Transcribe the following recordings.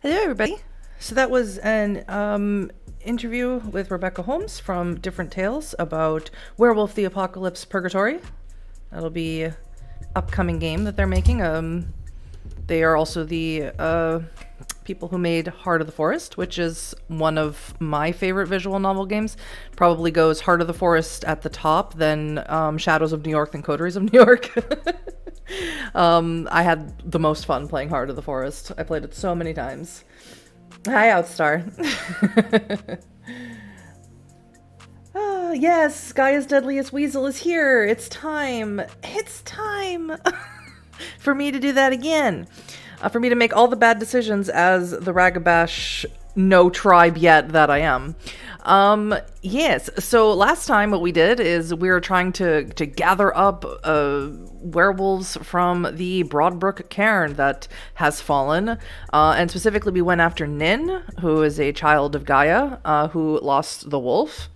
Hello, everybody. So that was an interview with Rebecca Holmes from Different Tales about Werewolf the Apocalypse Purgatory. That'll be an upcoming game that they're making. They are also the people who made Heart of the Forest, which is one of my favorite visual novel games. Probably goes Heart of the Forest at the top, then Shadows of New York, then Coteries of New York. I had the most fun playing Heart of the Forest. I played it so many times. Hi, Outstar. Yes, Gaia's Deadliest Weasel is here. It's time. It's time for me to do that again. For me to make all the bad decisions as the Ragabash no tribe yet that I am. Yes, so last time what we did is we were trying to gather up werewolves from the Broadbrook cairn that has fallen, and specifically we went after Nin, who is a child of Gaia, who lost the wolf.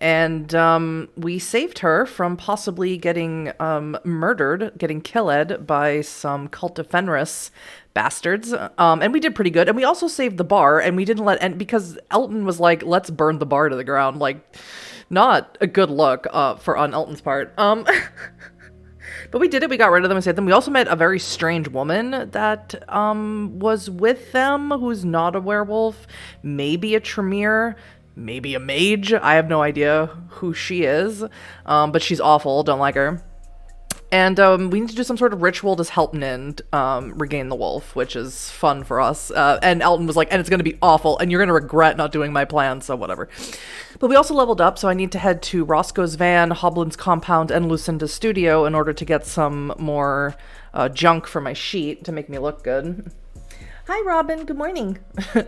And we saved her from possibly getting murdered, getting killed by some cult of Fenris bastards. And we did pretty good. And we also saved the bar, and we didn't because Elton was like, let's burn the bar to the ground. Like, not a good look on Elton's part. But we did it. We got rid of them and saved them. We also met a very strange woman that was with them, who's not a werewolf, maybe a Tremere, maybe a mage. I have no idea who she is, but she's awful. Don't like her. And we need to do some sort of ritual to help Nin regain the wolf, which is fun for us. And Elton was like, and it's going to be awful, and you're going to regret not doing my plan, so whatever. But we also leveled up, so I need to head to Roscoe's van, Hoblin's compound, and Lucinda's studio in order to get some more junk for my sheet to make me look good. Hi, Robin. Good morning.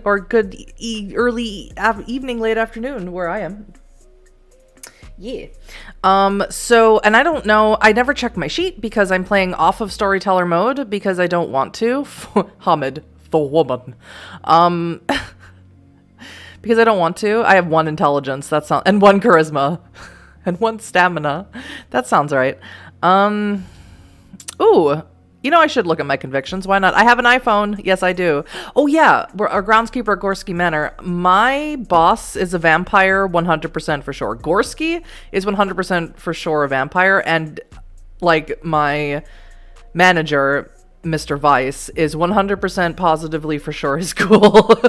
Or good early evening, late afternoon, where I am. Yeah. So, and I don't know, I never check my sheet because I'm playing off of storyteller mode because I don't want to. Hamid, the woman. Because I don't want to. I have 1 intelligence, and 1 charisma. And 1 stamina. That sounds right. Ooh. You know, I should look at my convictions. Why not? I have an iPhone. Yes, I do. Oh, yeah. We're our groundskeeper at Gorski Manor. My boss is a vampire 100% for sure. Gorski is 100% for sure a vampire. And, like, my manager, Mr. Weiss, is 100% positively for sure his cool.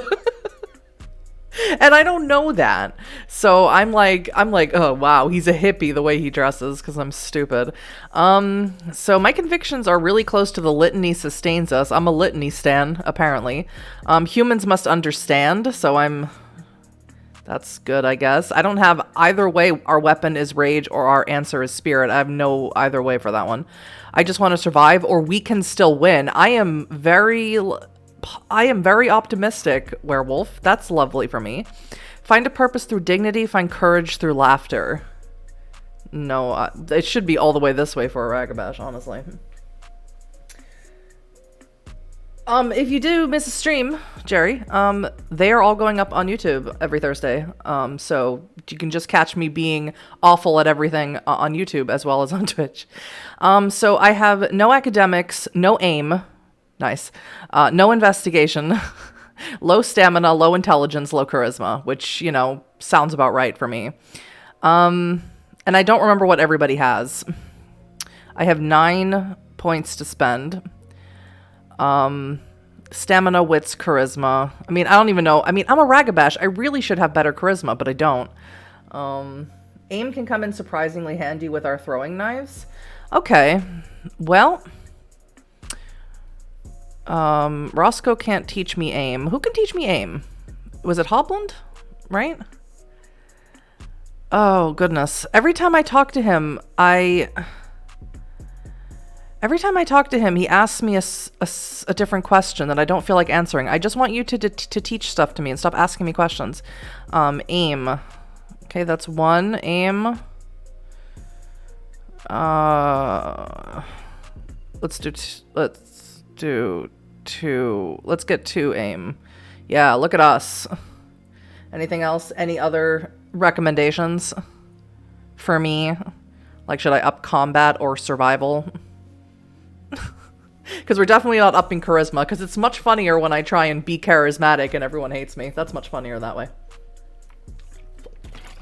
And I don't know that. So I'm like, oh, wow, he's a hippie the way he dresses because I'm stupid. So my convictions are really close to the litany sustains us. I'm a litany stan, apparently. Humans must understand, so that's good, I guess. I don't have either way. Our weapon is rage or our answer is spirit. I have no either way for that one. I just want to survive, or we can still win. I am very optimistic, werewolf. That's lovely for me. Find a purpose through dignity. Find courage through laughter. No, it should be all the way this way for a Ragabash, honestly. If you do miss a stream, Jerry, they are all going up on YouTube every Thursday. So you can just catch me being awful at everything on YouTube as well as on Twitch. So I have no academics, no aim. Nice. No investigation, low stamina, low intelligence, low charisma, which, you know, sounds about right for me. And I don't remember what everybody has. I have 9 points to spend. Stamina, wits, charisma. I mean, I don't even know. I mean, I'm a Ragabash. I really should have better charisma, but I don't. Aim can come in surprisingly handy with our throwing knives. Okay. Well, Roscoe can't teach me aim. Who can teach me aim? Was it Hobland? Right? Oh, goodness. Every time I talk to him, he asks me a different question that I don't feel like answering. I just want you to teach stuff to me and stop asking me questions. Aim. Okay, that's 1. Aim. Let's do 2. Let's get 2 aim. Yeah, look at us. Anything else? Any other recommendations for me? Like, should I up combat or survival? Because we're definitely not upping charisma, because it's much funnier when I try and be charismatic and everyone hates me. That's much funnier that way.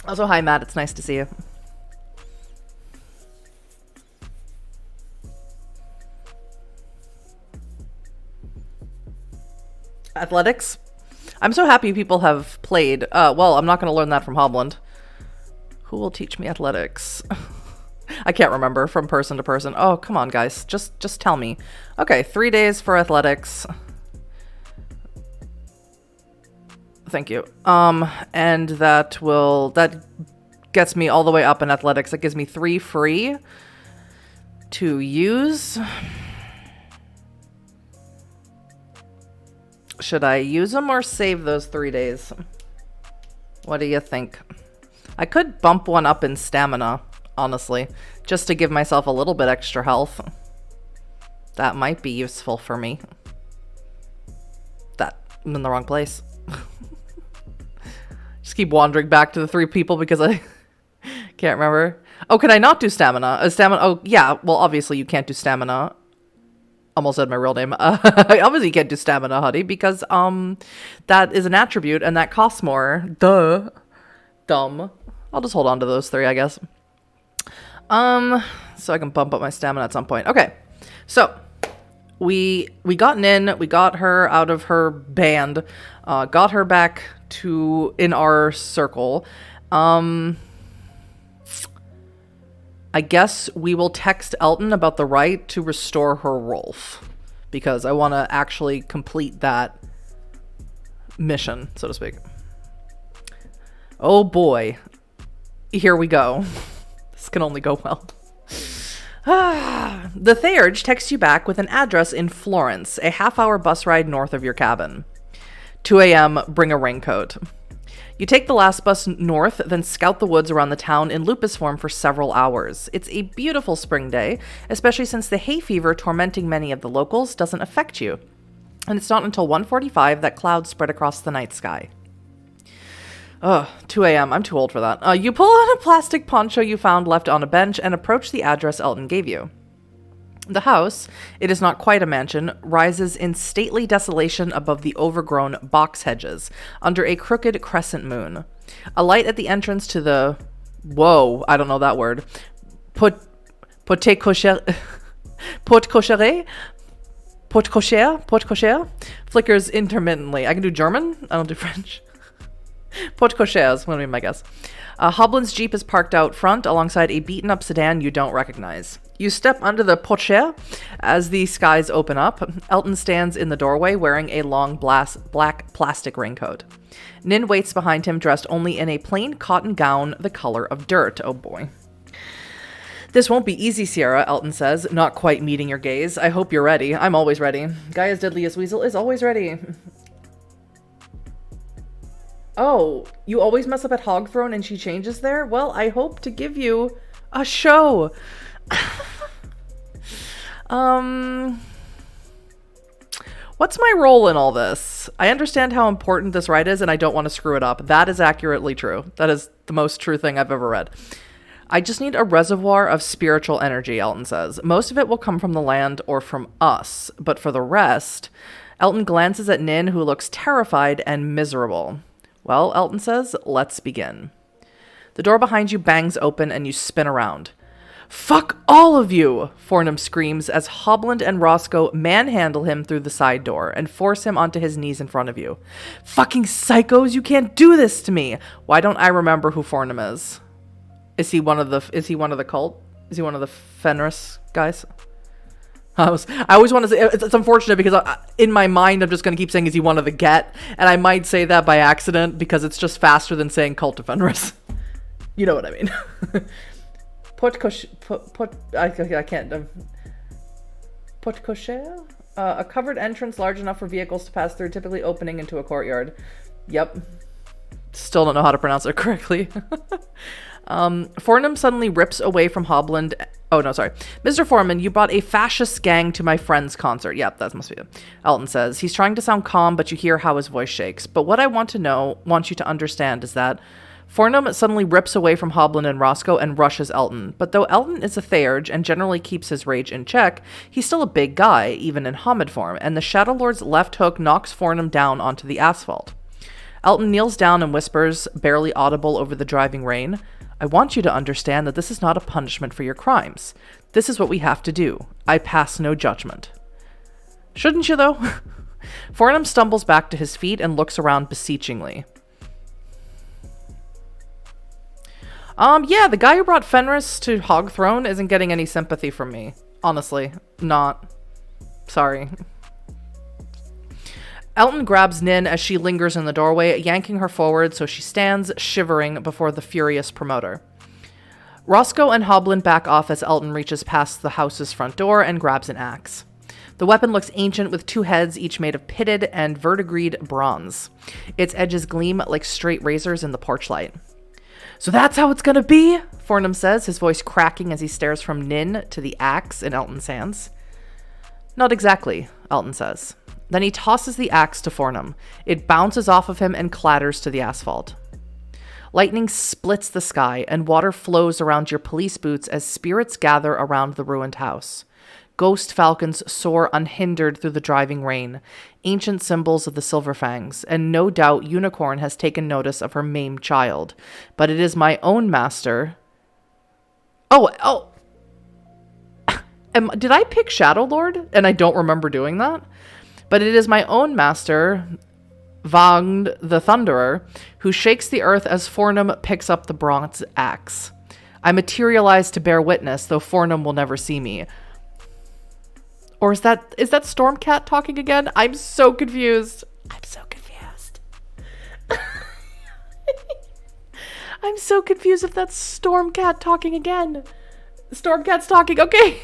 Also, hi, Matt. It's nice to see you. Athletics? I'm so happy people have played. Well, I'm not going to learn that from Hobland. Who will teach me athletics? I can't remember from person to person. Oh, come on, guys. Just tell me. Okay, 3 days for athletics. Thank you. And that gets me all the way up in athletics. That gives me 3 free to use. Should I use them or save those 3 days? What do you think? I could bump one up in stamina, honestly, just to give myself a little bit extra health. That might be useful for me. I'm in the wrong place. Just keep wandering back to the 3 people because I can't remember. Oh, can I not do stamina? Oh, yeah. Well, obviously you can't do stamina. Almost said my real name. I obviously can't do stamina, Huddy, because that is an attribute and that costs more. Duh. Dumb. I'll just hold on to those 3, I guess. So I can bump up my stamina at some point. Okay. So we got Nin, we got her out of her band, got her back in our circle. I guess we will text Elton about the right to restore her Rolf, because I want to actually complete that mission, so to speak. Oh boy. Here we go. This can only go well. The Theurge texts you back with an address in Florence, a half-hour bus ride north of your cabin. 2 a.m., bring a raincoat. You take the last bus north, then scout the woods around the town in lupus form for several hours. It's a beautiful spring day, especially since the hay fever tormenting many of the locals doesn't affect you. And it's not until 1:45 that clouds spread across the night sky. Ugh, 2 a.m. I'm too old for that. You pull out a plastic poncho you found left on a bench and approach the address Elton gave you. The house, it is not quite a mansion, rises in stately desolation above the overgrown box hedges, under a crooked crescent moon. A light at the entrance to the... Whoa, I don't know that word. Porte cochère flickers intermittently. I can do German? I don't do French. Porte cochère is going to be my guess. Hoblin's Jeep is parked out front alongside a beaten-up sedan you don't recognize. You step under the portière as the skies open up. Elton stands in the doorway wearing a long black plastic raincoat. Nin waits behind him dressed only in a plain cotton gown the color of dirt. Oh boy. This won't be easy, Sierra, Elton says, not quite meeting your gaze. I hope you're ready. I'm always ready. Gaia's deadliest weasel is always ready. Oh, you always mess up at Hogthrone and she changes there? Well, I hope to give you a show. What's my role in all this? I understand how important this ride is and I don't want to screw it up. That is accurately true. That is the most true thing I've ever read. I just need a reservoir of spiritual energy, Elton says. Most of it will come from the land or from us, but for the rest... Elton glances at Nin, who looks terrified and miserable. Well, Elton says, let's begin. The door behind you bangs open and you spin around. Fuck all of you, Fornham screams as Hobland and Roscoe manhandle him through the side door and force him onto his knees in front of you. Fucking psychos, you can't do this to me. Why don't I remember who Fornham is? Is he one of the cult? Is he one of the Fenris guys? I always want to say, it's unfortunate because in my mind, I'm just going to keep saying, is he one of the Get? And I might say that by accident because it's just faster than saying Cult of Fenris. You know what I mean. I can't. Porte cochère? A covered entrance large enough for vehicles to pass through, typically opening into a courtyard. Yep. Still don't know how to pronounce it correctly. Fornham suddenly rips away from Hobland. Oh, no, sorry. Mr. Foreman, you brought a fascist gang to my friend's concert. Yep, that must be it. Elton says. He's trying to sound calm, but you hear how his voice shakes. But what I want you to understand is that Fornum suddenly rips away from Hoblin and Roscoe and rushes Elton. But though Elton is a Theurge and generally keeps his rage in check, he's still a big guy, even in Homid form, and the Shadow Lord's left hook knocks Fornum down onto the asphalt. Elton kneels down and whispers, barely audible over the driving rain, "I want you to understand that this is not a punishment for your crimes. This is what we have to do. I pass no judgment." Shouldn't you, though? Fornum stumbles back to his feet and looks around beseechingly. Yeah, the guy who brought Fenris to Hog Throne isn't getting any sympathy from me. Honestly, not. Sorry. Elton grabs Nin as she lingers in the doorway, yanking her forward so she stands, shivering, before the furious promoter. Roscoe and Hoblin back off as Elton reaches past the house's front door and grabs an axe. The weapon looks ancient with two heads, each made of pitted and verdigreed bronze. Its edges gleam like straight razors in the porch light. "So that's how it's gonna be?" Fornum says, his voice cracking as he stares from Nin to the axe in Elton's hands. "Not exactly," Elton says. Then he tosses the axe to Fornum. It bounces off of him and clatters to the asphalt. Lightning splits the sky, and water flows around your police boots as spirits gather around the ruined house. Ghost falcons soar unhindered through the driving rain, ancient symbols of the Silverfangs, and no doubt Unicorn has taken notice of her maimed child. But it is my own master. Oh. Did I pick Shadow Lord? And I don't remember doing that? But it is my own master, Vagn the Thunderer, who shakes the earth as Fornum picks up the bronze axe. I materialize to bear witness, though Fornum will never see me. Or is that Stormcat talking again? I'm so confused. I'm so confused if that's Stormcat talking again. Stormcat's talking. Okay.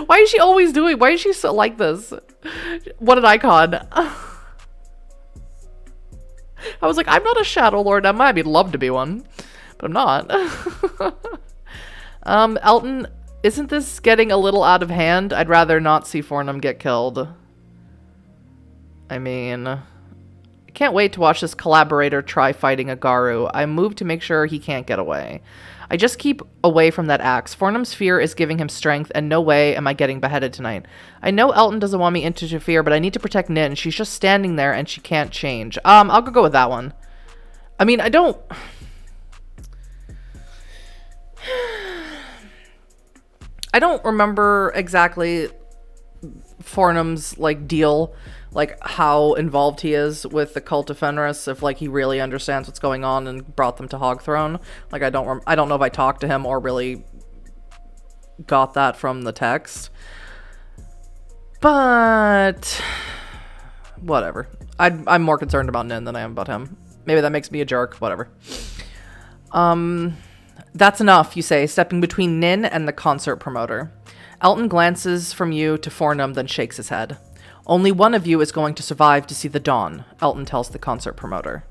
Why is she so like this? What an icon. I was like, I'm not a Shadow Lord. I might love to be one, but I'm not. Elton, isn't this getting a little out of hand? I'd rather not see Fornum get killed. I mean, I can't wait to watch this collaborator try fighting a Garu. I moved to make sure he can't get away. I just keep away from that axe. Fornum's fear is giving him strength, and no way am I getting beheaded tonight. I know Elton doesn't want me to interfere, but I need to protect Nin. She's just standing there, and she can't change. I'll go with that one. I mean, I don't remember exactly Fornum's, deal, how involved he is with the Cult of Fenris, if, he really understands what's going on and brought them to Hog Throne. I don't know if I talked to him or really got that from the text. But whatever. I'm more concerned about Nin than I am about him. Maybe that makes me a jerk. Whatever. That's enough, you say, stepping between Nin and the concert promoter. Elton glances from you to Fornum, then shakes his head. Only one of you is going to survive to see the dawn, Elton tells the concert promoter.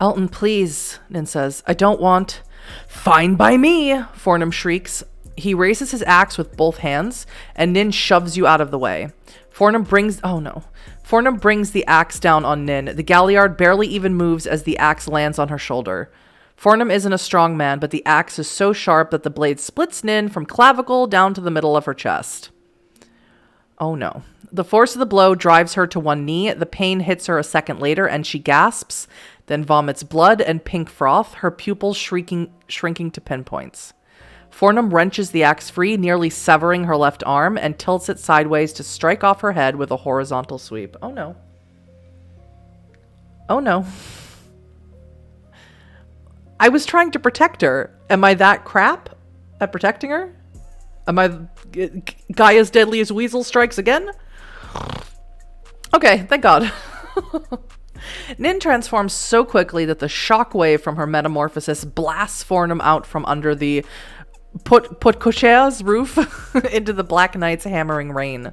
Elton, please, Nin says. I don't want... Fine by me, Fornum shrieks. He raises his axe with both hands, and Nin shoves you out of the way. Fornum brings the axe down on Nin. The Galliard barely even moves as the axe lands on her shoulder. Fornum isn't a strong man, but the axe is so sharp that the blade splits Nin from clavicle down to the middle of her chest. Oh no. The force of the blow drives her to one knee. The pain hits her a second later, and she gasps, then vomits blood and pink froth, her pupils shrinking to pinpoints. Fornum wrenches the axe free, nearly severing her left arm, and tilts it sideways to strike off her head with a horizontal sweep. Oh no. Oh no. I was trying to protect her. Am I that crap at protecting her? Am I guy as deadly as Weasel strikes again? Okay, thank God. Nin transforms so quickly that the shockwave from her metamorphosis blasts Fornum out from under the Potcocher's roof into the Black Knight's hammering rain.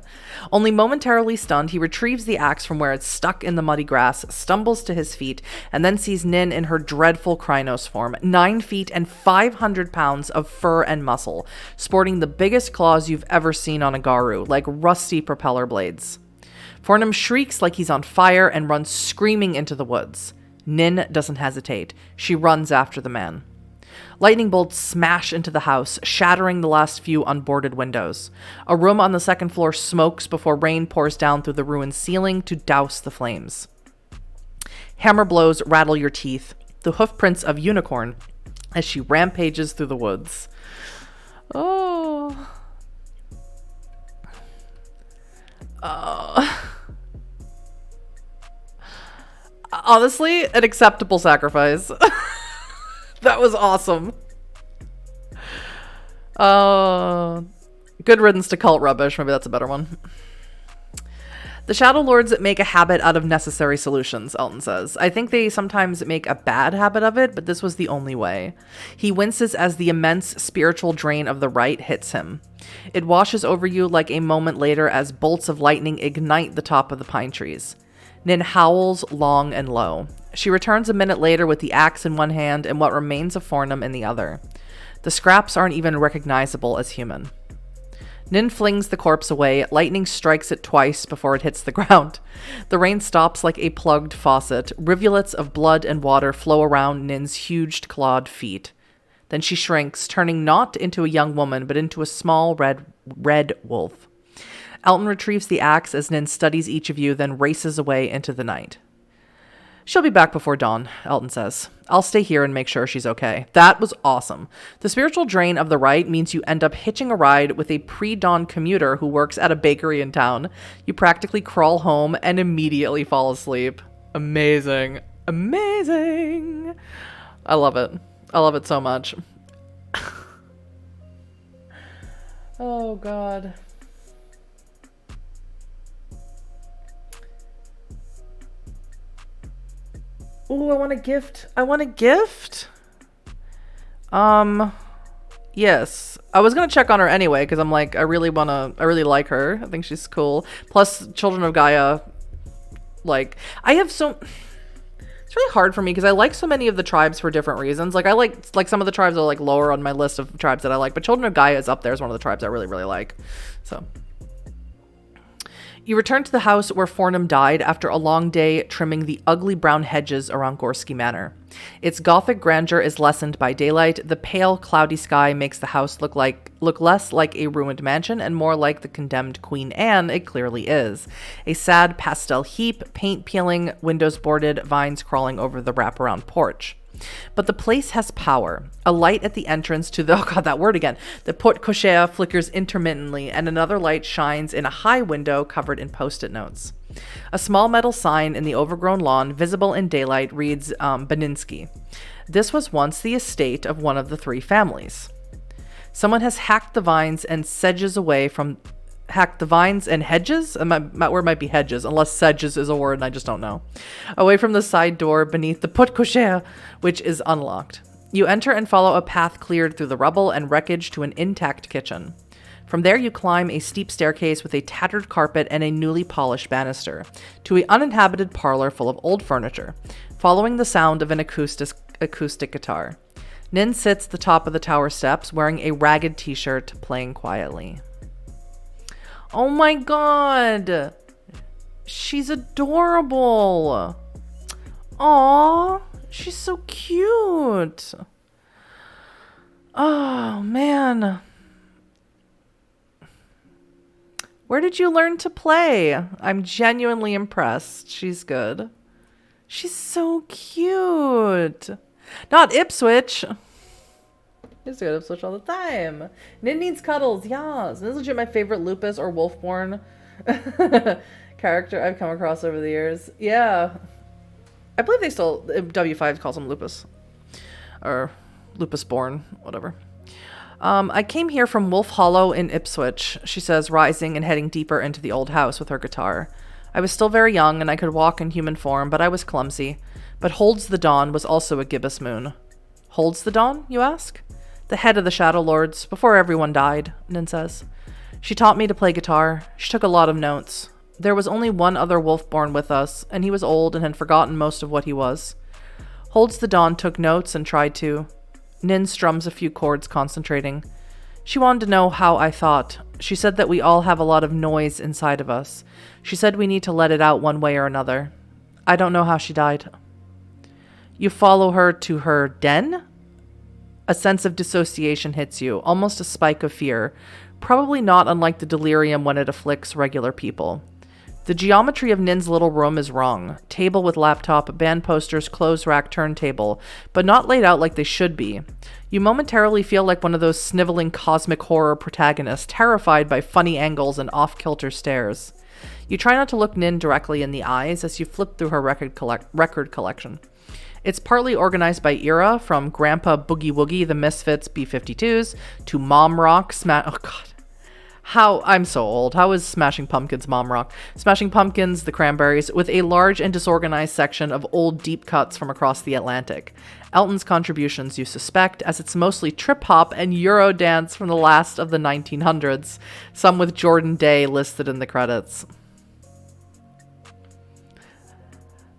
Only momentarily stunned, he retrieves the axe from where it's stuck in the muddy grass, stumbles to his feet, and then sees Nin in her dreadful Krynos form, 9 feet and 500 pounds of fur and muscle, sporting the biggest claws you've ever seen on a Garu, like rusty propeller blades. Fornum shrieks like he's on fire and runs screaming into the woods. Nin doesn't hesitate. She runs after the man. Lightning bolts smash into the house, shattering the last few unboarded windows. A room on the second floor smokes before rain pours down through the ruined ceiling to douse the flames. Hammer blows rattle your teeth, the hoofprints of Unicorn as she rampages through the woods. Oh. Honestly, an acceptable sacrifice. That was awesome. Good riddance to cult rubbish. Maybe that's a better one. The Shadow Lords make a habit out of necessary solutions, Elton says. I think they sometimes make a bad habit of it, but this was the only way. He winces as the immense spiritual drain of the rite hits him. It washes over you like a moment later as bolts of lightning ignite the top of the pine trees. Nin howls long and low. She returns a minute later with the axe in one hand and what remains of Fornum in the other. The scraps aren't even recognizable as human. Nin flings the corpse away. Lightning strikes it twice before it hits the ground. The rain stops like a plugged faucet. Rivulets of blood and water flow around Nin's huge clawed feet. Then she shrinks, turning not into a young woman, but into a small red wolf. Elton retrieves the axe as Nin studies each of you, then races away into the night. She'll be back before dawn, Elton says. I'll stay here and make sure she's okay. That was awesome. The spiritual drain of the rite means you end up hitching a ride with a pre-dawn commuter who works at a bakery in town. You practically crawl home and immediately fall asleep. Amazing. Amazing. I love it. I love it so much. Oh, God. Ooh, I want a gift. I want a gift? Yes. I was gonna check on her anyway, because I'm like, I really like her. I think she's cool. Plus, Children of Gaia, like, I have so... It's really hard for me, because I like so many of the tribes for different reasons. Like, I like some of the tribes are, like, lower on my list of tribes that I like, but Children of Gaia is up there as one of the tribes I really, really like. So... You return to the house where Fornum died after a long day trimming the ugly brown hedges around Gorski Manor. Its gothic grandeur is lessened by daylight. The pale, cloudy sky makes the house look less like a ruined mansion and more like the condemned Queen Anne it clearly is. A sad pastel heap, paint peeling, windows boarded, vines crawling over the wraparound porch. But the place has power. A light at the entrance to the, oh god, that word again, the porte cochere flickers intermittently, and another light shines in a high window covered in post-it notes. A small metal sign in the overgrown lawn, visible in daylight, reads Beninsky. This was once the estate of one of the three families. Someone has hacked the vines and hedges and hedges? My word might be hedges, unless sedges is a word and I just don't know. Away from the side door beneath the porte cochere, which is unlocked. You enter and follow a path cleared through the rubble and wreckage to an intact kitchen. From there you climb a steep staircase with a tattered carpet and a newly polished banister, to an uninhabited parlor full of old furniture, following the sound of an acoustic guitar. Nin sits at the top of the tower steps, wearing a ragged t-shirt, playing quietly. Oh my god! She's adorable! Aww! She's so cute! Oh, man. Where did you learn to play? I'm genuinely impressed. She's good. She's so cute! Not Ipswich! He's good Ipswich all the time. Nin needs cuddles, yes. This is legit my favorite Lupus or Wolfborn character I've come across over the years. Yeah. I believe they still, W5 calls him Lupus. Or Lupusborn, whatever. I came here from Wolf Hollow in Ipswich, she says, rising and heading deeper into the old house with her guitar. I was still very young and I could walk in human form, but I was clumsy. But Holds the Dawn was also a gibbous moon. Holds the Dawn, you ask? The head of the Shadow Lords, before everyone died, Nin says. She taught me to play guitar. She took a lot of notes. There was only one other Wolfborn with us, and he was old and had forgotten most of what he was. Holds the Dawn took notes and tried to. Nin strums a few chords, concentrating. She wanted to know how I thought. She said that we all have a lot of noise inside of us. She said we need to let it out one way or another. I don't know how she died. You follow her to her den. A sense of dissociation hits you, almost a spike of fear, probably not unlike the delirium when it afflicts regular people. The geometry of Nin's little room is wrong. Table with laptop, band posters, clothes rack, turntable, but not laid out like they should be. You momentarily feel like one of those sniveling cosmic horror protagonists, terrified by funny angles and off-kilter stares. You try not to look Nin directly in the eyes as you flip through her record collection. It's partly organized by era, from Grandpa Boogie Woogie, the Misfits, B-52s, to Mom Rock, oh god. I'm so old. How is Smashing Pumpkins Mom Rock? Smashing Pumpkins, the Cranberries, with a large and disorganized section of old deep cuts from across the Atlantic. Elton's contributions you suspect, as it's mostly trip-hop and Eurodance from the last of the 1900s, some with Jordan Day listed in the credits.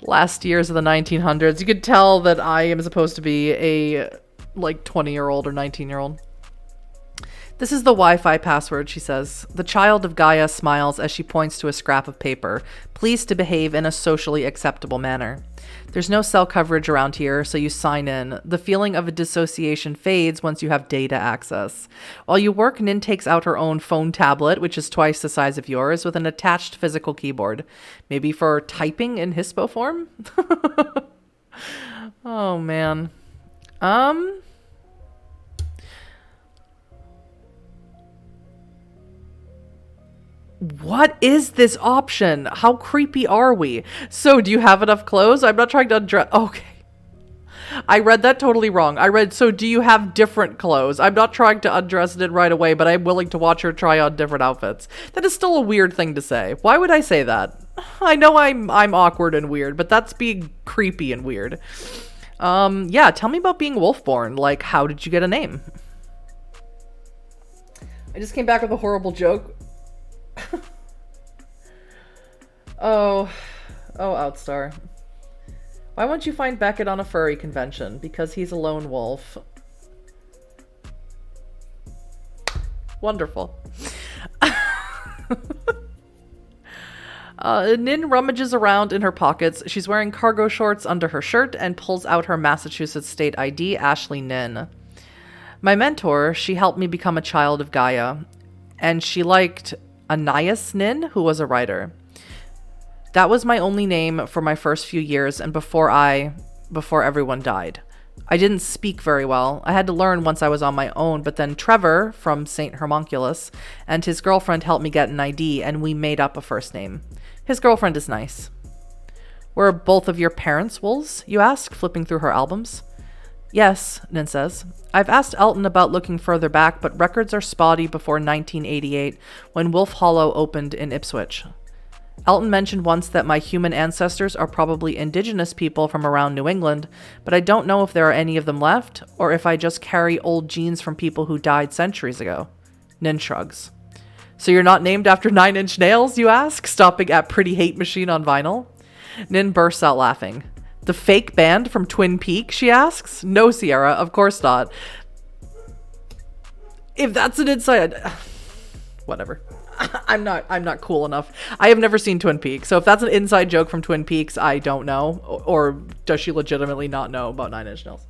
Last years of the 1900s. You could tell that I am supposed to be a, 20-year-old or 19-year-old. This is the Wi-Fi password, she says. The child of Gaia smiles as she points to a scrap of paper, pleased to behave in a socially acceptable manner. There's no cell coverage around here, so you sign in. The feeling of a dissociation fades once you have data access. While you work, Nin takes out her own phone tablet, which is twice the size of yours, with an attached physical keyboard. Maybe for typing in Hispo form? Oh, man. What is this option? How creepy are we? So, do you have enough clothes? I'm not trying to undress. Okay. I read that totally wrong. I read, so do you have different clothes? I'm not trying to undress it right away, but I'm willing to watch her try on different outfits. That is still a weird thing to say. Why would I say that? I know I'm awkward and weird, but that's being creepy and weird. Yeah, tell me about being Wolfborn. Like, how did you get a name? I just came back with a horrible joke. Oh, Outstar. Why won't you find Beckett on a furry convention? Because he's a lone wolf. Wonderful. Nin rummages around in her pockets. She's wearing cargo shorts under her shirt and pulls out her Massachusetts state ID, Ashley Nin. My mentor, she helped me become a child of Gaia, and she liked Anais Nin, who was a writer. That was my only name for my first few years and before everyone died. I didn't speak very well. I had to learn once I was on my own, but then Trevor from St. Hermonculus and his girlfriend helped me get an ID, and we made up a first name. His girlfriend is nice. Were both of your parents wolves, you ask, flipping through her albums? Yes, Nin says. I've asked Elton about looking further back, but records are spotty before 1988, when Wolf Hollow opened in Ipswich. Elton mentioned once that my human ancestors are probably indigenous people from around New England, but I don't know if there are any of them left, or if I just carry old genes from people who died centuries ago. Nin shrugs. So you're not named after Nine Inch Nails, you ask, stopping at Pretty Hate Machine on vinyl? Nin bursts out laughing. The fake band from Twin Peaks, she asks? No, Sierra, of course not. If that's an inside... Whatever. I'm not cool enough. I have never seen Twin Peaks, so if that's an inside joke from Twin Peaks, I don't know. Or does she legitimately not know about Nine Inch Nails?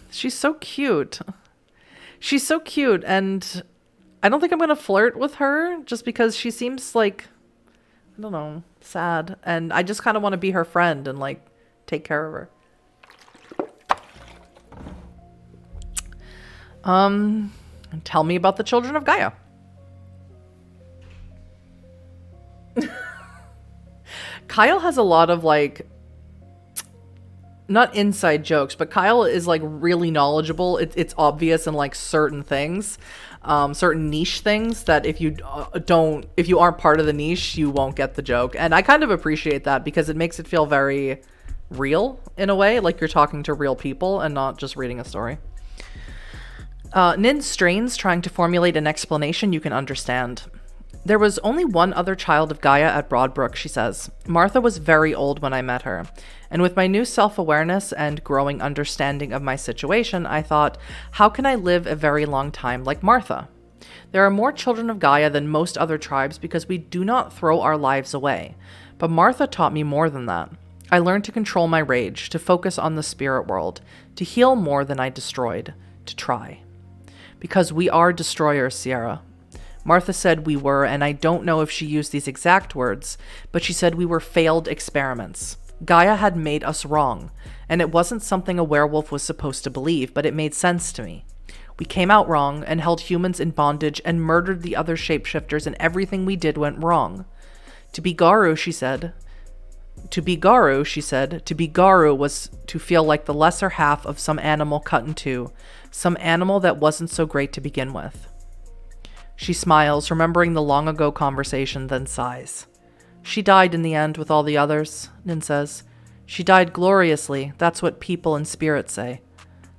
She's so cute. She's so cute, and I don't think I'm gonna flirt with her just because she seems like, I don't know, sad, and I just kind of want to be her friend and like take care of her. Tell me about the children of Gaia. Kyle has a lot of like, not inside jokes, but Kyle is like really knowledgeable. It's obvious in like certain things, certain niche things that if you aren't part of the niche, you won't get the joke. And I kind of appreciate that because it makes it feel very real in a way, like you're talking to real people and not just reading a story. Nin strains trying to formulate an explanation you can understand. There was only one other child of Gaia at Broadbrook, she says. Martha was very old when I met her, and with my new self-awareness and growing understanding of my situation, I thought, how can I live a very long time like Martha? There are more children of Gaia than most other tribes because we do not throw our lives away. But Martha taught me more than that. I learned to control my rage, to focus on the spirit world, to heal more than I destroyed, to try. Because we are destroyers, Sierra. Martha said we were, and I don't know if she used these exact words, but she said we were failed experiments. Gaia had made us wrong, and it wasn't something a werewolf was supposed to believe, but it made sense to me. We came out wrong and held humans in bondage and murdered the other shapeshifters, and everything we did went wrong. To be Garu, she said, to be Garu was to feel like the lesser half of some animal cut in two, some animal that wasn't so great to begin with. She smiles, remembering the long ago conversation, then sighs. She died in the end with all the others, Nin says. She died gloriously, that's what people and spirits say.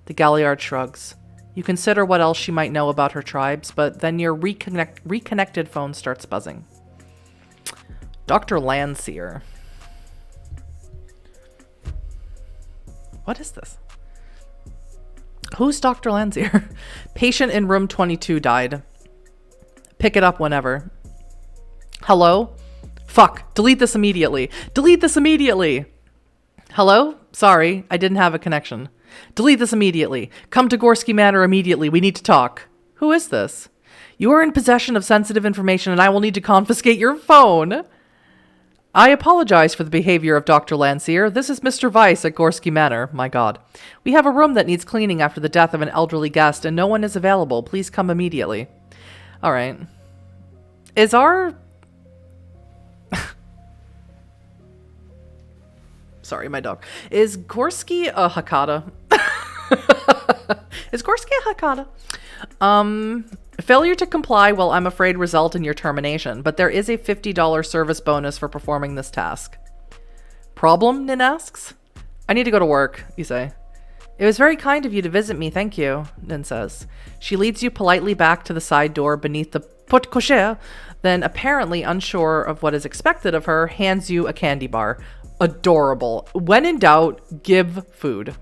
The Galliard shrugs. You consider what else she might know about her tribes, but then your reconnected phone starts buzzing. Dr. Landseer. What is this? Who's Dr. Landseer? Patient in room 22 died. Pick it up whenever. Hello? Fuck. Delete this immediately. Delete this immediately. Hello? Sorry, I didn't have a connection. Delete this immediately. Come to Gorski Manor immediately. We need to talk. Who is this? You are in possession of sensitive information and I will need to confiscate your phone. I apologize for the behavior of Dr. Landseer. This is Mr. Weiss at Gorski Manor. My God. We have a room that needs cleaning after the death of an elderly guest and no one is available. Please come immediately. All right. Is our... Sorry, my dog. Is Gorski a Hakata? Is Gorski a Hakata? Failure to comply will, I'm afraid, result in your termination, but there is a $50 service bonus for performing this task. Problem? Nin asks. I need to go to work, you say. It was very kind of you to visit me, thank you, Nin says. She leads you politely back to the side door beneath the porte cochere, then, apparently unsure of what is expected of her, hands you a candy bar. Adorable. When in doubt, give food.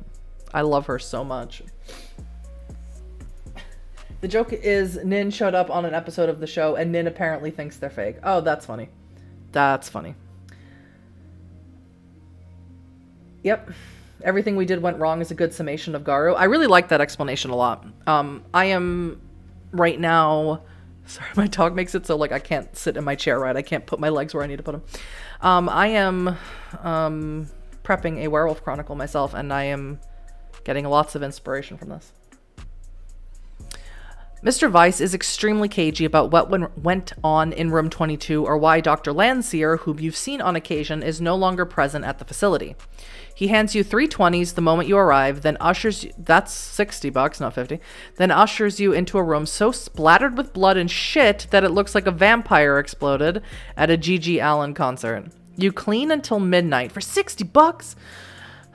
I love her so much. The joke is Nin showed up on an episode of the show and Nin apparently thinks they're fake. Oh, that's funny. That's funny. Yep. Everything we did went wrong is a good summation of Garu. I really like that explanation a lot. I am right now... Sorry, my dog makes it so like I can't sit in my chair right. I can't put my legs where I need to put them. I am prepping a Werewolf Chronicle myself, and I am getting lots of inspiration from this. Mr. Weiss is extremely cagey about what went on in room 22 or why Dr. Landseer, whom you've seen on occasion, is no longer present at the facility. He hands you 3 20s the moment you arrive, then ushers you, that's $60, not 50, then ushers you into a room so splattered with blood and shit that it looks like a vampire exploded at a G.G. Allen concert. You clean until midnight for $60?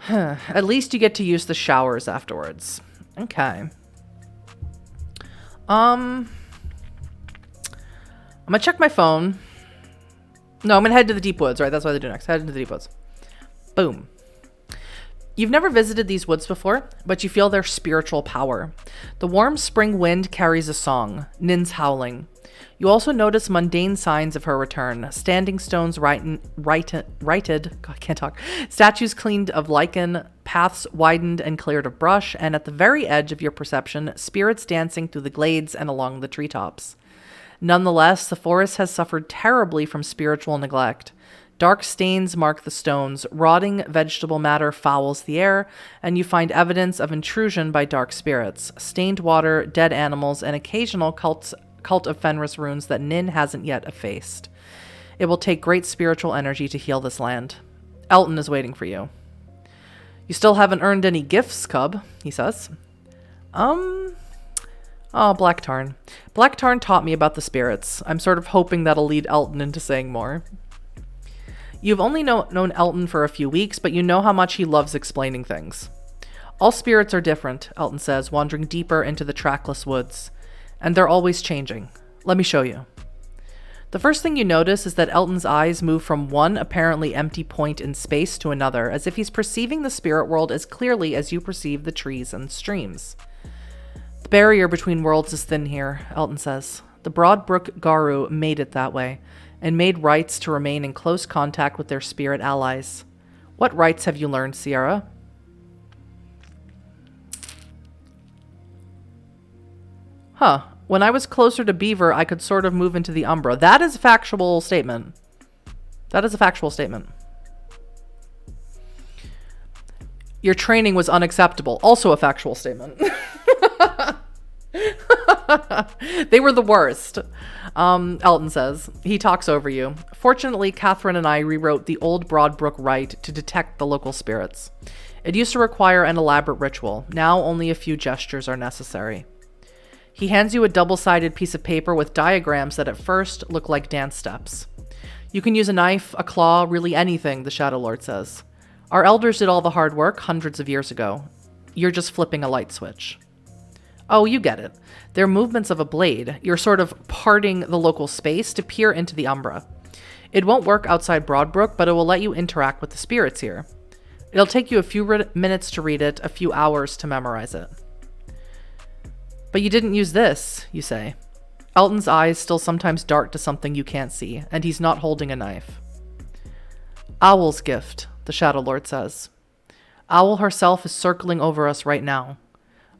At least you get to use the showers afterwards. Okay. I'm gonna check my phone. No, I'm gonna head to the deep woods, right? That's what I do next. Head into the deep woods. Boom. You've never visited these woods before, but you feel their spiritual power. The warm spring wind carries a song, Nin's howling. You also notice mundane signs of her return. Standing stones righted, God, I can't talk. Statues cleaned of lichen, paths widened and cleared of brush, and at the very edge of your perception, spirits dancing through the glades and along the treetops. Nonetheless, the forest has suffered terribly from spiritual neglect. Dark stains mark the stones, rotting vegetable matter fouls the air, and you find evidence of intrusion by dark spirits, stained water, dead animals, and occasional cult of Fenris runes that Nin hasn't yet effaced. It will take great spiritual energy to heal this land. Elton is waiting for you. You still haven't earned any gifts, Cub, he says. Oh, Blacktarn. Blacktarn taught me about the spirits. I'm sort of hoping that'll lead Elton into saying more. You've only known Elton for a few weeks, but you know how much he loves explaining things. All spirits are different, Elton says, wandering deeper into the trackless woods. And they're always changing. Let me show you. The first thing you notice is that Elton's eyes move from one apparently empty point in space to another, as if he's perceiving the spirit world as clearly as you perceive the trees and streams. The barrier between worlds is thin here, Elton says. The broad brook Garu made it that way. and made rites to remain in close contact with their spirit allies. What rites have you learned, Sierra? Huh. When I was closer to Beaver, I could sort of move into the Umbra. That is a factual statement. That is a factual statement. Your training was unacceptable. Also a factual statement. They were the worst. Elton says. He talks over you. Fortunately, Catherine and I rewrote the old Broadbrook rite to detect the local spirits. It used to require an elaborate ritual. Now only a few gestures are necessary. He hands you a double-sided piece of paper with diagrams that at first look like dance steps. You can use a knife, a claw, really anything, the Shadow Lord says. Our elders did all the hard work hundreds of years ago. You're just flipping a light switch. Oh, you get it. They're movements of a blade. You're sort of parting the local space to peer into the Umbra. It won't work outside Broadbrook, but it will let you interact with the spirits here. It'll take you a few minutes to read it, a few hours to memorize it. But you didn't use this, you say. Elton's eyes still sometimes dart to something you can't see, and he's not holding a knife. Owl's gift, the Shadow Lord says. Owl herself is circling over us right now.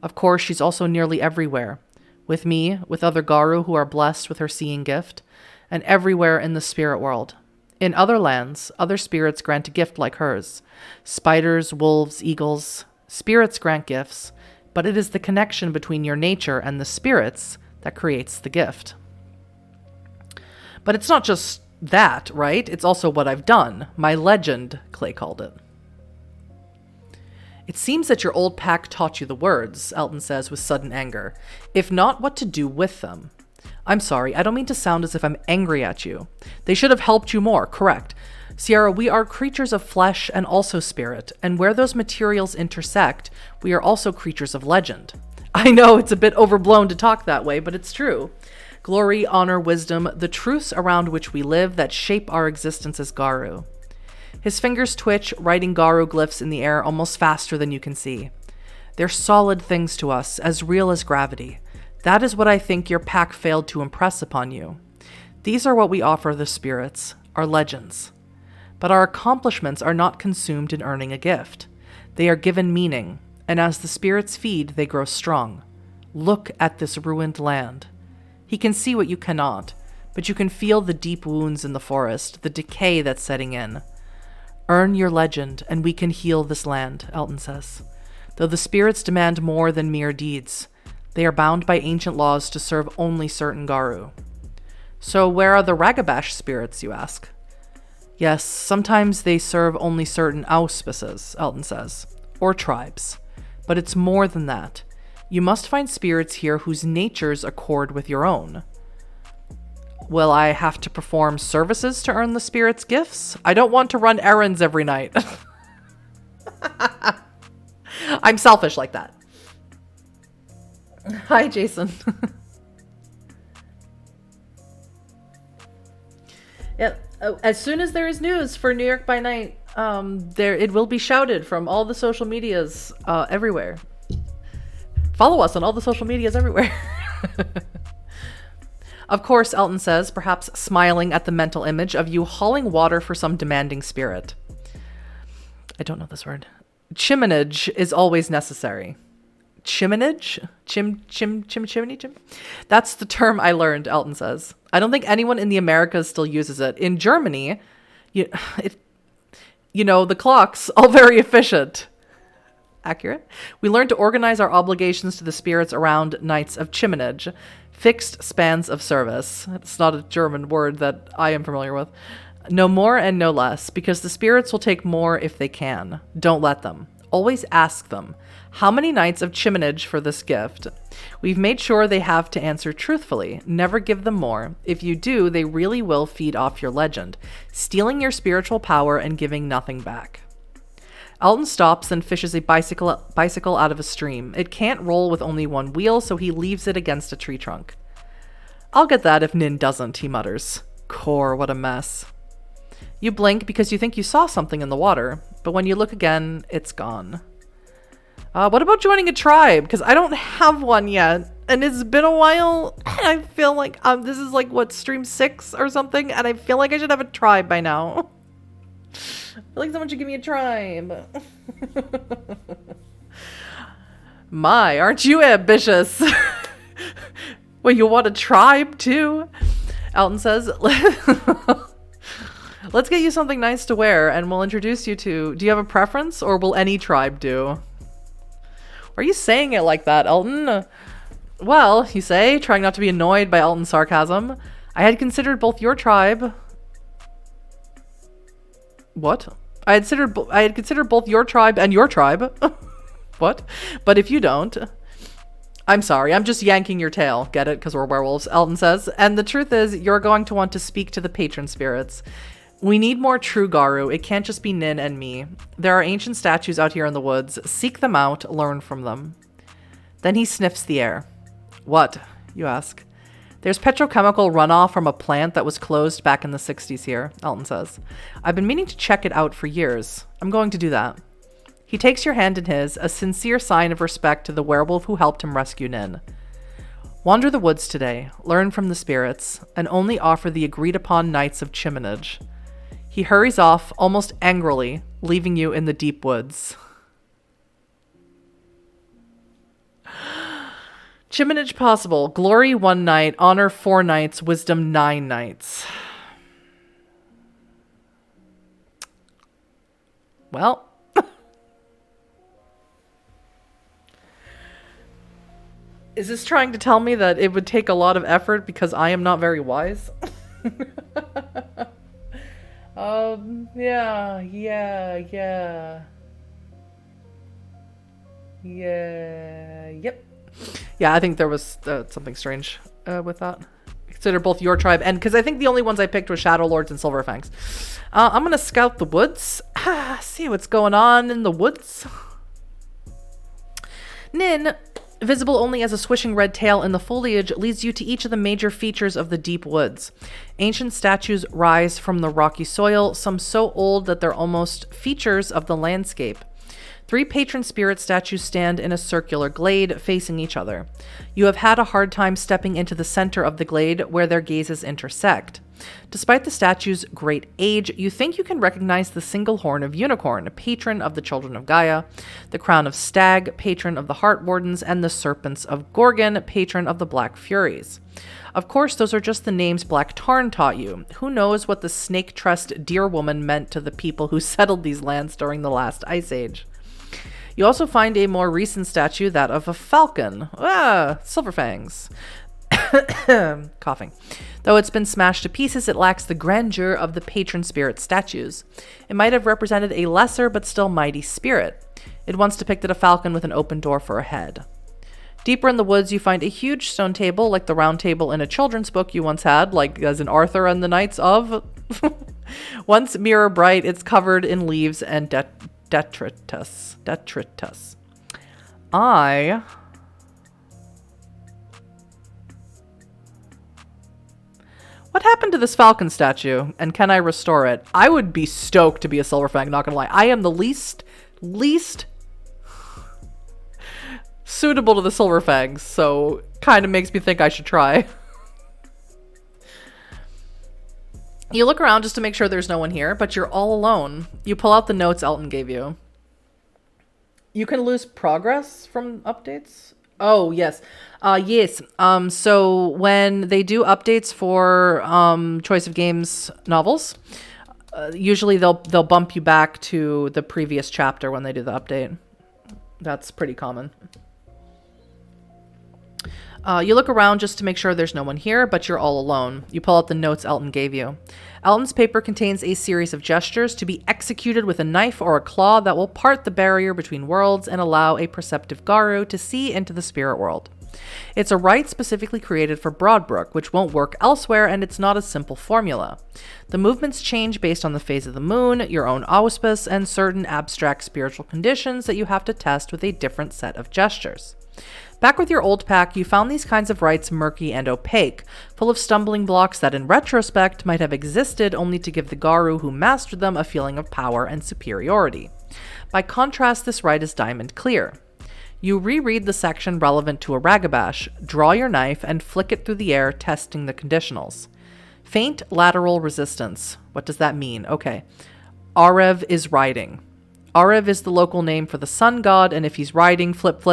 Of course, she's also nearly everywhere. With me, with other Garu who are blessed with her seeing gift, and everywhere in the spirit world. In other lands, other spirits grant a gift like hers. Spiders, wolves, eagles. Spirits grant gifts, but it is the connection between your nature and the spirits that creates the gift. But it's not just that, right? It's also what I've done. My legend, Clay called it. It seems that your old pack taught you the words, Elton says with sudden anger. If not, what to do with them. I'm sorry, I don't mean to sound as if I'm angry at you. They should have helped you more, correct. Sierra, we are creatures of flesh and also spirit, and where those materials intersect, we are also creatures of legend. I know it's a bit overblown to talk that way, but it's true. Glory, honor, wisdom, the truths around which we live that shape our existence as Garu. His fingers twitch, writing Garu glyphs in the air almost faster than you can see. They're solid things to us, as real as gravity. That is what I think your pack failed to impress upon you. These are what we offer the spirits, our legends. But our accomplishments are not consumed in earning a gift. They are given meaning, and as the spirits feed, they grow strong. Look at this ruined land. He can see what you cannot, but you can feel the deep wounds in the forest, the decay that's setting in. Earn your legend, and we can heal this land, Elton says. Though the spirits demand more than mere deeds, they are bound by ancient laws to serve only certain Garu. So where are the Ragabash spirits, you ask? Yes, sometimes they serve only certain auspices, Elton says, or tribes. But it's more than that. You must find spirits here whose natures accord with your own. Will I have to perform services to earn the spirits' gifts? I don't want to run errands every night. I'm selfish like that. Hi, Jason. Yeah. As soon as there is news for New York by Night, it will be shouted from all the social medias everywhere. Follow us on all the social medias everywhere. Of course, Elton says, perhaps smiling at the mental image of you hauling water for some demanding spirit. I don't know this word. Chiminage is always necessary. Chiminage? Chimney? That's the term I learned, Elton says. I don't think anyone in the Americas still uses it. In Germany, the clocks, all very efficient. Accurate. We learned to organize our obligations to the spirits around nights of chiminage, fixed spans of service. It's not a German word that I am familiar with. No more and no less, because the spirits will take more if they can. Don't let them. Always ask them, how many nights of chiminage for this gift? We've made sure they have to answer truthfully. Never give them more. If you do, they really will feed off your legend, stealing your spiritual power and giving nothing back. Elton stops and fishes a bicycle out of a stream. It can't roll with only one wheel, so he leaves it against a tree trunk. I'll get that if Nin doesn't, he mutters. Core, what a mess. You blink because you think you saw something in the water, but when you look again, it's gone. What about joining a tribe? Because I don't have one yet. And it's been a while, and I feel like this is like, what, stream 6 or something? And I feel like I should have a tribe by now. I feel like someone should give me a tribe. My, aren't you ambitious? Well, you want a tribe too? Alton says, let's get you something nice to wear and we'll introduce you to... Do you have a preference or will any tribe do? Why are you saying it like that, Alton? Well, you say, trying not to be annoyed by Alton's sarcasm. I had considered both your tribe... What? I had considered both your tribe and your tribe. What? But if you don't... I'm sorry, I'm just yanking your tail. Get it? Because we're werewolves, Alton says. And the truth is, you're going to want to speak to the patron spirits. We need more true Garu. It can't just be Nin and me. There are ancient statues out here in the woods. Seek them out, learn from them. Then he sniffs the air. What? You ask. There's petrochemical runoff from a plant that was closed back in the 60s here, Alton says. I've been meaning to check it out for years. I'm going to do that. He takes your hand in his, a sincere sign of respect to the werewolf who helped him rescue Nin. Wander the woods today, learn from the spirits, and only offer the agreed-upon nights of chiminage. He hurries off, almost angrily, leaving you in the deep woods. Chiminage possible. Glory 1 night, honor 4 nights, wisdom 9 nights. Well... Is this trying to tell me that it would take a lot of effort because I am not very wise? Yeah. Yep. Yeah, I think there was something strange with that. Consider both your tribe and... Because I think the only ones I picked were Shadow Lords and Silverfangs. I'm going to scout the woods. See what's going on in the woods. Nin... visible only as a swishing red tail in the foliage, leads you to each of the major features of the deep woods. Ancient statues rise from the rocky soil, some so old that they're almost features of the landscape. 3 patron spirit statues stand in a circular glade facing each other. You have had a hard time stepping into the center of the glade where their gazes intersect. Despite the statue's great age, you think you can recognize the single horn of Unicorn, patron of the children of Gaia, the crown of Stag, patron of the Heart Wardens, and the serpents of Gorgon, patron of the Black Furies. Of course, those are just the names Black Tarn taught you. Who knows what the snake-trussed deer woman meant to the people who settled these lands during the last ice age. You also find a more recent statue, that of a falcon. Silverfangs. Coughing. Though it's been smashed to pieces, it lacks the grandeur of the patron spirit statues. It might have represented a lesser but still mighty spirit. It once depicted a falcon with an open door for a head. Deeper in the woods, you find a huge stone table, like the round table in a children's book you once had, like as in Arthur and the Knights of. Once mirror bright, it's covered in leaves and detritus. What happened to this falcon statue, and can I restore it? I would be stoked to be a Silverfang, not gonna lie. I am the least suitable to the Silverfangs, so kind of makes me think I should try. You look around just to make sure there's no one here, but you're all alone. You pull out the notes Alton gave you. You can lose progress from updates? Oh, yes. Yes. So when they do updates for Choice of Games novels, usually they'll bump you back to the previous chapter when they do the update. That's pretty common. You look around just to make sure there's no one here, but you're all alone. You pull out the notes Alton gave you. Alton's paper contains a series of gestures to be executed with a knife or a claw that will part the barrier between worlds and allow a perceptive Garu to see into the spirit world. It's a rite specifically created for Broadbrook, which won't work elsewhere, and it's not a simple formula. The movements change based on the phase of the moon, your own auspice, and certain abstract spiritual conditions that you have to test with a different set of gestures. Back with your old pack, you found these kinds of rites murky and opaque, full of stumbling blocks that in retrospect might have existed only to give the Garu who mastered them a feeling of power and superiority. By contrast, this rite is diamond clear. You reread the section relevant to a ragabash, draw your knife, and flick it through the air, testing the conditionals. Faint lateral resistance. What does that mean? Okay. Arev is riding. Arev is the local name for the sun god, and if he's riding, flip,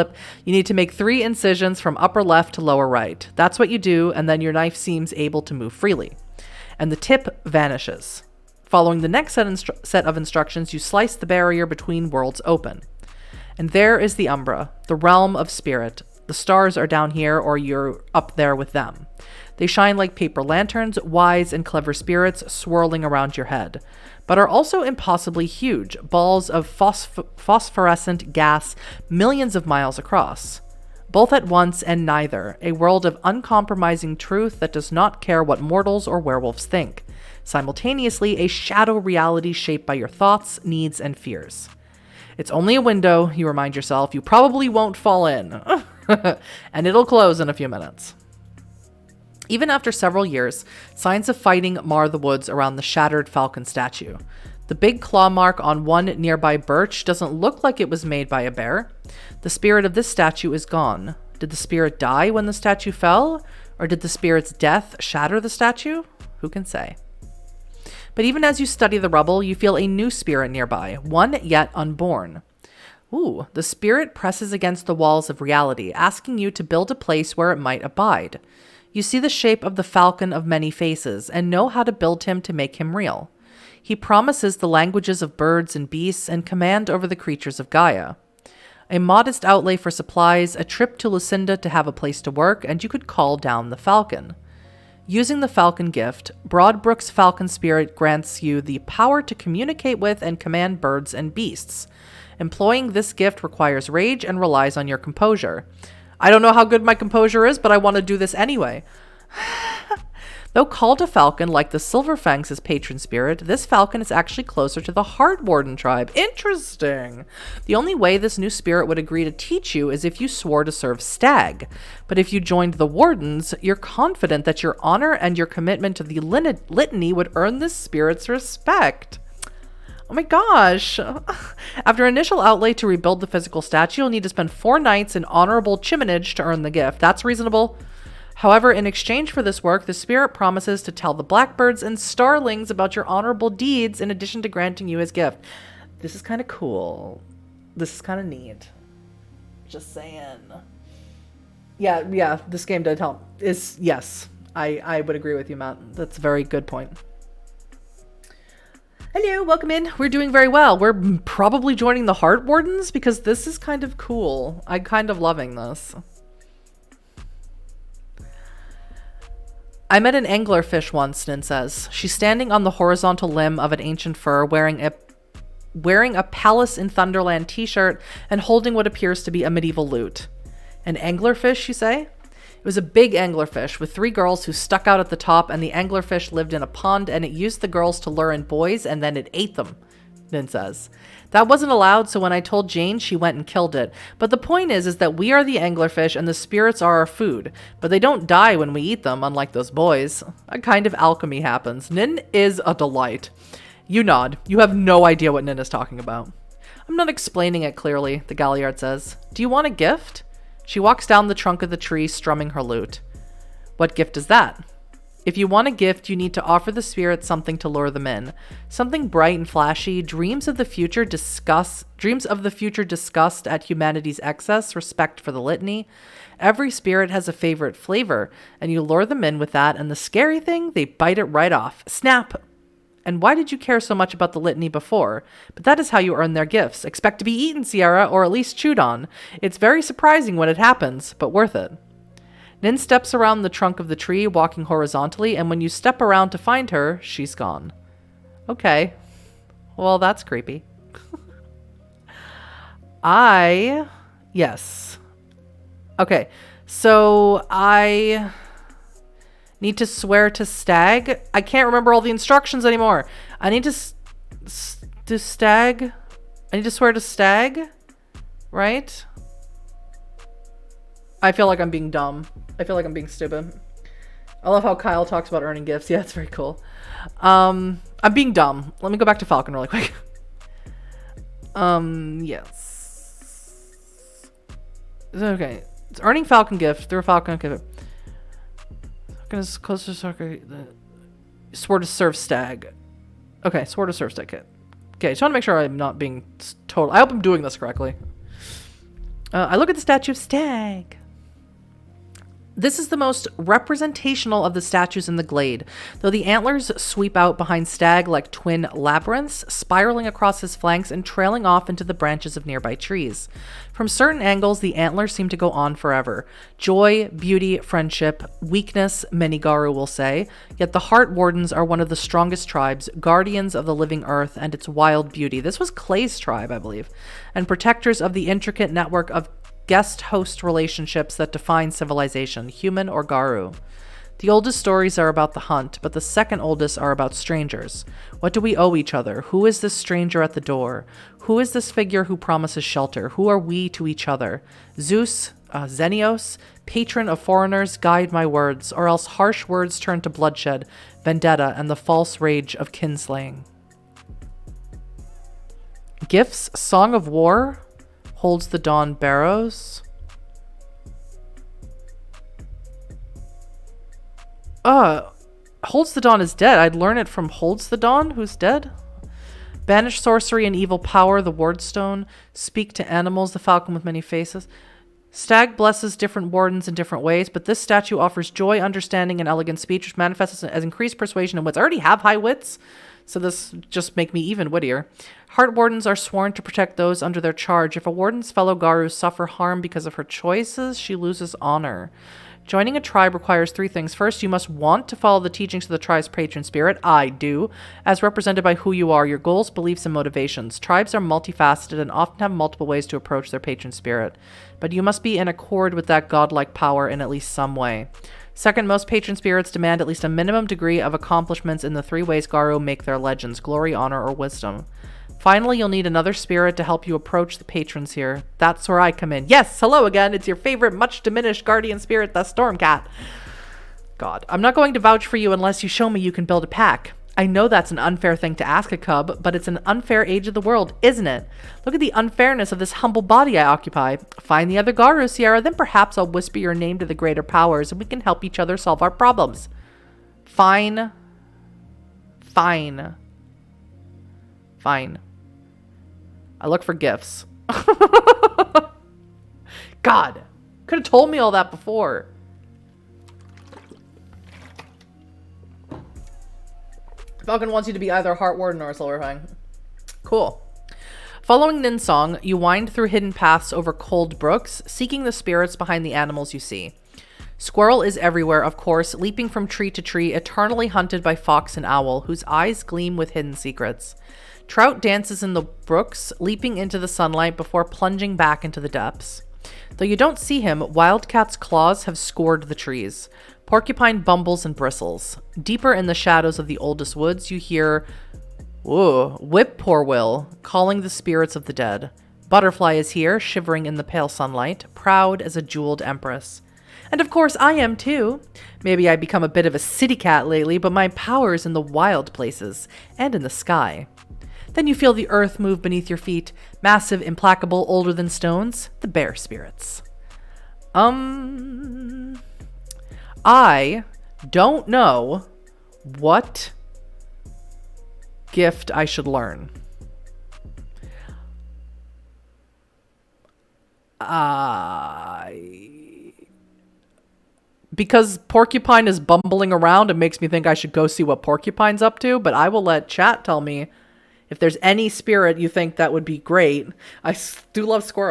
you need to make 3 incisions from upper left to lower right. That's what you do, and then your knife seems able to move freely. And the tip vanishes. Following the next set of instructions, you slice the barrier between worlds open. And there is the Umbra, the realm of spirit. The stars are down here, or you're up there with them. They shine like paper lanterns, wise and clever spirits swirling around your head, but are also impossibly huge, balls of phosphorescent gas millions of miles across. Both at once and neither, a world of uncompromising truth that does not care what mortals or werewolves think. Simultaneously, a shadow reality shaped by your thoughts, needs, and fears. It's only a window, you remind yourself. You probably won't fall in. And it'll close in a few minutes. Even after several years, signs of fighting mar the woods around the shattered falcon statue. The big claw mark on one nearby birch doesn't look like it was made by a bear. The spirit of this statue is gone. Did the spirit die when the statue fell? Or did the spirit's death shatter the statue? Who can say? But even as you study the rubble, you feel a new spirit nearby, one yet unborn. Ooh, the spirit presses against the walls of reality, asking you to build a place where it might abide. You see the shape of the falcon of many faces, and know how to build him to make him real. He promises the languages of birds and beasts and command over the creatures of Gaia. A modest outlay for supplies, a trip to Lucinda to have a place to work, and you could call down the falcon. Using the falcon gift, Broadbrook's falcon spirit grants you the power to communicate with and command birds and beasts. Employing this gift requires rage and relies on your composure. I don't know how good my composure is, but I want to do this anyway. Though called a falcon like the Silverfangs' patron spirit, this falcon is actually closer to the Heartwarden tribe. Interesting. The only way this new spirit would agree to teach you is if you swore to serve Stag. But if you joined the Wardens, you're confident that your honor and your commitment to the litany would earn this spirit's respect. Oh my gosh. After initial outlay to rebuild the physical statue, you'll need to spend 4 nights in honorable chiminage to earn the gift. That's reasonable. However, in exchange for this work, the spirit promises to tell the blackbirds and starlings about your honorable deeds in addition to granting you his gift. This is kind of cool. This is kind of neat. Just saying. Yeah, this game did help. Yes, I would agree with you, Matt. That's a very good point. Hello, welcome in. We're doing very well. We're probably joining the Heartwardens because this is kind of cool. I'm kind of loving this. I met an anglerfish once, Nin says. She's standing on the horizontal limb of an ancient fir wearing a Palace in Thunderland t-shirt and holding what appears to be a medieval lute. An anglerfish, you say? It was a big anglerfish with 3 girls who stuck out at the top, and the anglerfish lived in a pond and it used the girls to lure in boys and then it ate them, Nin says. That wasn't allowed, so when I told Jane, she went and killed it. But the point is that we are the anglerfish and the spirits are our food. But they don't die when we eat them, unlike those boys. A kind of alchemy happens. Nin is a delight. You nod. You have no idea what Nin is talking about. I'm not explaining it clearly, the Galliard says. Do you want a gift? She walks down the trunk of the tree, strumming her lute. What gift is that? If you want a gift, you need to offer the spirits something to lure them in. Something bright and flashy, dreams of the future disgust at humanity's excess, respect for the litany. Every spirit has a favorite flavor, and you lure them in with that, and the scary thing, they bite it right off. Snap! And why did you care so much about the litany before? But that is how you earn their gifts. Expect to be eaten, Sierra, or at least chewed on. It's very surprising when it happens, but worth it. Nin steps around the trunk of the tree, walking horizontally, and when you step around to find her, she's gone. Okay. Well, that's creepy. Yes. Okay. So, I need to swear to Stag. I can't remember all the instructions anymore. I need to do Stag. I need to swear to Stag, right? I feel like I'm being dumb. I feel like I'm being stupid. I love how Kyle talks about earning gifts. Yeah, it's very cool. I'm being dumb. Let me go back to Falcon really quick. Yes. Okay. It's earning Falcon Gift through a Falcon Gift. Closer Sword to Serve Stag. Okay, Sword to Serve Stag kit. Okay, just want to make sure I'm not being total. I hope I'm doing this correctly. I look at the statue of Stag. This is the most representational of the statues in the glade, though the antlers sweep out behind Stag like twin labyrinths, spiraling across his flanks and trailing off into the branches of nearby trees. From certain angles, the antlers seem to go on forever. Joy, beauty, friendship, weakness, many Garu will say, yet the Heart Wardens are one of the strongest tribes, guardians of the living earth and its wild beauty. This was Clay's tribe, I believe, and protectors of the intricate network of guest-host relationships that define civilization, human or Garu. The oldest stories are about the hunt, but the second oldest are about strangers. What do we owe each other? Who is this stranger at the door? Who is this figure who promises shelter? Who are we to each other? Zeus, Xenios, patron of foreigners, guide my words, or else harsh words turn to bloodshed, vendetta, and the false rage of kinslaying. Gifts, Song of War, Holds the Dawn Barrows. Holds the Dawn is dead. I'd learn it from Holds the Dawn, who's dead. Banish sorcery and evil power, the Wardstone. Speak to animals, the falcon with many faces. Stag blesses different wardens in different ways, but this statue offers joy, understanding, and elegant speech, which manifests as increased persuasion and wits. I already have high wits, so this just make me even wittier. Heart Wardens are sworn to protect those under their charge. If a warden's fellow Garus suffer harm because of her choices, she loses honor. Joining a tribe requires three things. First, you must want to follow the teachings of the tribe's patron spirit. I do, as represented by who you are, your goals, beliefs, and motivations. Tribes are multifaceted and often have multiple ways to approach their patron spirit, but you must be in accord with that godlike power in at least some way. Second, most patron spirits demand at least a minimum degree of accomplishments in the three ways Garu make their legends: glory, honor, or wisdom. Finally, you'll need another spirit to help you approach the patrons here. That's where I come in. Yes, hello again. It's your favorite, much diminished guardian spirit, the Stormcat. God, I'm not going to vouch for you unless you show me you can build a pack. I know that's an unfair thing to ask a cub, but it's an unfair age of the world, isn't it? Look at the unfairness of this humble body I occupy. Find the other Garu, Sierra, then perhaps I'll whisper your name to the greater powers and we can help each other solve our problems. Fine. Fine. Fine. I look for gifts. God, could have told me all that before. Falcon wants you to be either a Heart Warden or a Silverfang. Cool. Following Nin's song, you wind through hidden paths over cold brooks, seeking the spirits behind the animals you see. Squirrel is everywhere, of course, leaping from tree to tree, eternally hunted by fox and owl, whose eyes gleam with hidden secrets. Trout dances in the brooks, leaping into the sunlight before plunging back into the depths. Though you don't see him, Wildcat's claws have scored the trees. Porcupine bumbles and bristles. Deeper in the shadows of the oldest woods, you hear, Whippoorwill, calling the spirits of the dead. Butterfly is here, shivering in the pale sunlight, proud as a jeweled empress. And of course, I am too. Maybe I've become a bit of a city cat lately, but my power is in the wild places and in the sky. Then you feel the earth move beneath your feet, massive, implacable, older than stones, the bear spirits. I don't know what gift I should learn. Because Porcupine is bumbling around, it makes me think I should go see what Porcupine's up to, but I will let chat tell me if there's any spirit you think that would be great. I do love squirrels.